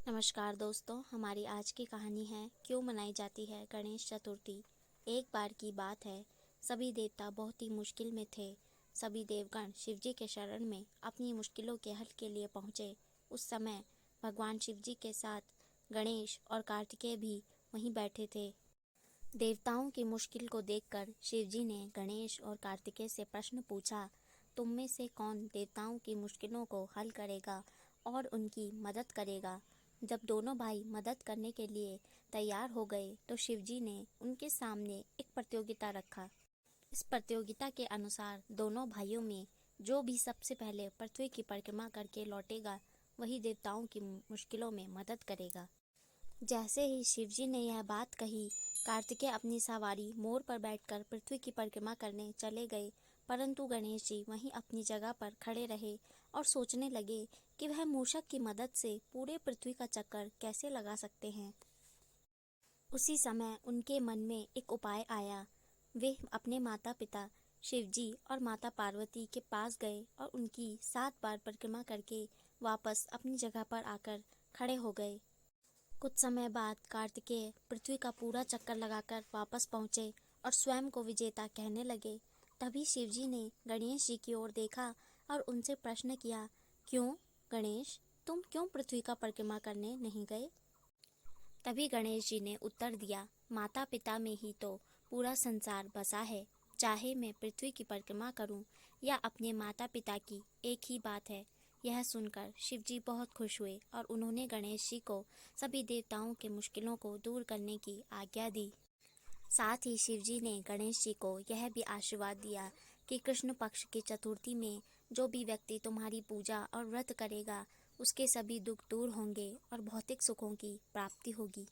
नमस्कार दोस्तों, हमारी आज की कहानी है क्यों मनाई जाती है गणेश चतुर्थी। एक बार की बात है, सभी देवता बहुत ही मुश्किल में थे। सभी देवगण शिवजी के शरण में अपनी मुश्किलों के हल के लिए पहुँचे। उस समय भगवान शिवजी के साथ गणेश और कार्तिकेय भी वहीं बैठे थे। देवताओं की मुश्किल को देखकर शिवजी ने गणेश और कार्तिकेय से प्रश्न पूछा, तुम में से कौन देवताओं की मुश्किलों को हल करेगा और उनकी मदद करेगा। जब दोनों भाई मदद करने के लिए तैयार हो गए तो शिवजी ने उनके सामने एक प्रतियोगिता रखा। इस प्रतियोगिता के अनुसार दोनों भाइयों में जो भी सबसे पहले पृथ्वी की परिक्रमा करके लौटेगा वही देवताओं की मुश्किलों में मदद करेगा। जैसे ही शिवजी ने यह बात कही, कार्तिकेय अपनी सवारी मोर पर बैठकर पृथ्वी की परिक्रमा करने चले गए, परंतु गणेश जी वहीं अपनी जगह पर खड़े रहे और सोचने लगे कि वह मूषक की मदद से पूरे पृथ्वी का चक्कर कैसे लगा सकते हैं। उसी समय उनके मन में एक उपाय आया। वे अपने माता पिता शिवजी और माता पार्वती के पास गए और उनकी 7 बार परिक्रमा करके वापस अपनी जगह पर आकर खड़े हो गए। कुछ समय बाद कार्तिकेय पृथ्वी का पूरा चक्कर लगाकर वापस पहुँचे और स्वयं को विजेता कहने लगे। तभी शिवजी ने गणेश जी की ओर देखा और उनसे प्रश्न किया, क्यों गणेश, तुम क्यों पृथ्वी का परिक्रमा करने नहीं गए। तभी गणेश जी ने उत्तर दिया, माता पिता में ही तो पूरा संसार बसा है। चाहे मैं पृथ्वी की परिक्रमा करूं या अपने माता पिता की, एक ही बात है। यह सुनकर शिवजी बहुत खुश हुए और उन्होंने गणेश जी को सभी देवताओं के मुश्किलों को दूर करने की आज्ञा दी। साथ ही शिवजी ने गणेश जी को यह भी आशीर्वाद दिया कि कृष्ण पक्ष की चतुर्थी में जो भी व्यक्ति तुम्हारी पूजा और व्रत करेगा उसके सभी दुख दूर होंगे और भौतिक सुखों की प्राप्ति होगी।